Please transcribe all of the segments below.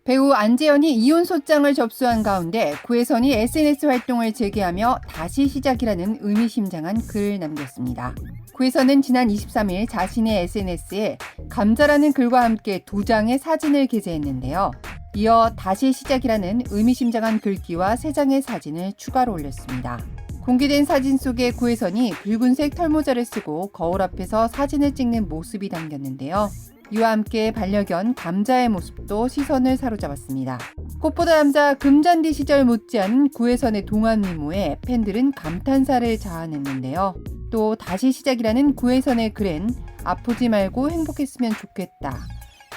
배우 안재현이 이혼 소장을 접수한 가운데 구혜선이 SNS 활동을 재개하며 다시 시작이라는 의미심장한 글을 남겼습니다. 구혜선은 지난 23일 자신의 SNS에 감자라는 글과 함께 2장의 사진을 게재했는데요. 이어 다시 시작이라는 의미심장한 글귀와 3장의 사진을 추가로 올렸습니다. 공개된 사진 속에 구혜선이 붉은색 털모자를 쓰고 거울 앞에서 사진을 찍는 모습이 담겼는데요. 이와 함께 반려견 감자의 모습도 시선을 사로잡았습니다. 꽃보다 남자 금잔디 시절 못지않은 구혜선의 동안 미모에 팬들은 감탄사를 자아냈는데요. 또 다시 시작이라는 구혜선의 글엔 아프지 말고 행복했으면 좋겠다.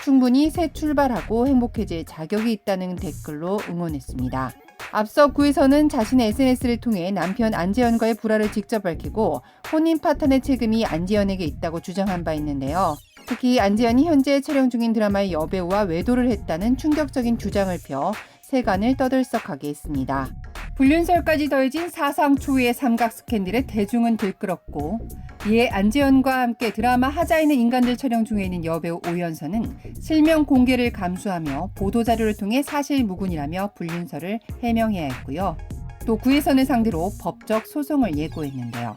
충분히 새 출발하고 행복해질 자격이 있다는 댓글로 응원했습니다. 앞서 구혜선은 자신의 SNS를 통해 남편 안재현과의 불화를 직접 밝히고 혼인 파탄의 책임이 안재현에게 있다고 주장한 바 있는데요. 특히 안재현이 현재 촬영 중인 드라마의 여배우와 외도를 했다는 충격적인 주장을 펴 세간을 떠들썩하게 했습니다. 불륜설까지 더해진 사상 초유의 삼각 스캔들에 대중은 들끓었고 이에 안재현과 함께 드라마 하자에 있는 인간들 촬영 중에 있는 여배우 오연서는 실명 공개를 감수하며 보도자료를 통해 사실무근이라며 불륜설을 해명해야 했고요. 또 구혜선을 상대로 법적 소송을 예고했는데요.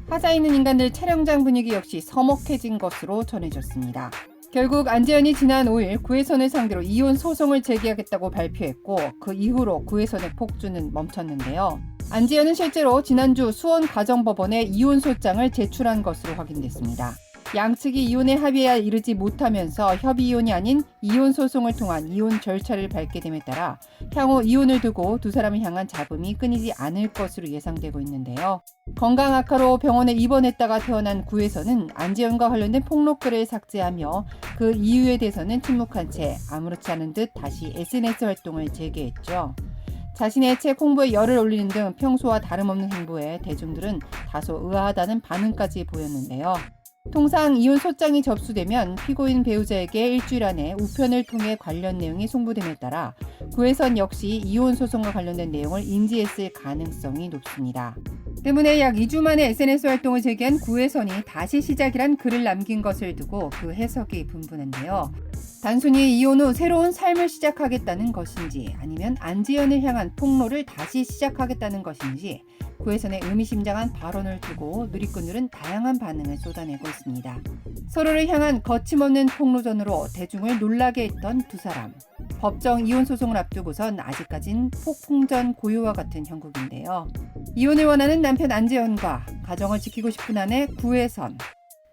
하자에 있는 인간들 촬영장 분위기 역시 서먹해진 것으로 전해졌습니다. 결국 안재현이 지난 5일 구혜선을 상대로 이혼 소송을 제기하겠다고 발표했고 그 이후로 구혜선의 폭주는 멈췄는데요. 안재현은 실제로 지난주 수원가정법원에 이혼 소장을 제출한 것으로 확인됐습니다. 양측이 이혼에 합의에 이르지 못하면서 협의 이혼이 아닌 이혼 소송을 통한 이혼 절차를 밟게 됨에 따라 향후 이혼을 두고 두 사람을 향한 잡음이 끊이지 않을 것으로 예상되고 있는데요. 건강 악화로 병원에 입원했다가 퇴원한 구혜선은 안재현과 관련된 폭로글을 삭제하며 그 이유에 대해서는 침묵한 채 아무렇지 않은 듯 다시 SNS 활동을 재개했죠. 자신의 책 홍보에 열을 올리는 등 평소와 다름없는 행보에 대중들은 다소 의아하다는 반응까지 보였는데요. 통상 이혼 소장이 접수되면 피고인 배우자에게 일주일 안에 우편을 통해 관련 내용이 송부됨에 따라 구혜선 역시 이혼 소송과 관련된 내용을 인지했을 가능성이 높습니다. 때문에 약 2주 만에 SNS 활동을 재개한 구혜선이 다시 시작이란 글을 남긴 것을 두고 그 해석이 분분한데요. 단순히 이혼 후 새로운 삶을 시작하겠다는 것인지 아니면 안재현을 향한 폭로를 다시 시작하겠다는 것인지 구혜선의 의미심장한 발언을 두고 누리꾼들은 다양한 반응을 쏟아내고 있습니다. 서로를 향한 거침없는 폭로전으로 대중을 놀라게 했던 두 사람. 법정 이혼 소송을 앞두고선 아직까진 폭풍전 고요와 같은 형국인데요. 이혼을 원하는 남편 안재현과 가정을 지키고 싶은 아내 구혜선.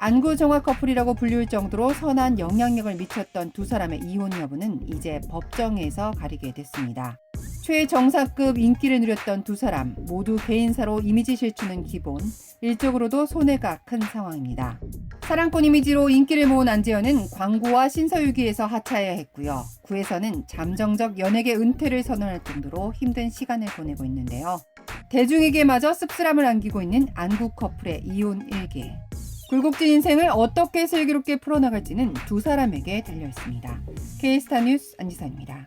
안구정화 커플이라고 불릴 정도로 선한 영향력을 미쳤던 두 사람의 이혼 여부는 이제 법정에서 가리게 됐습니다. 최정상급 인기를 누렸던 두 사람 모두 개인사로 이미지 실추는 기본, 일적으로도 손해가 큰 상황입니다. 사랑꾼 이미지로 인기를 모은 안재현은 광고와 신서유기에서 하차해야 했고요. 구혜선은 잠정적 연예계 은퇴를 선언할 정도로 힘든 시간을 보내고 있는데요. 대중에게마저 씁쓸함을 안기고 있는 안구 커플의 이혼 일기. 굴곡진 인생을 어떻게 슬기롭게 풀어나갈지는 두 사람에게 달려있습니다. K스타 뉴스 안지선입니다.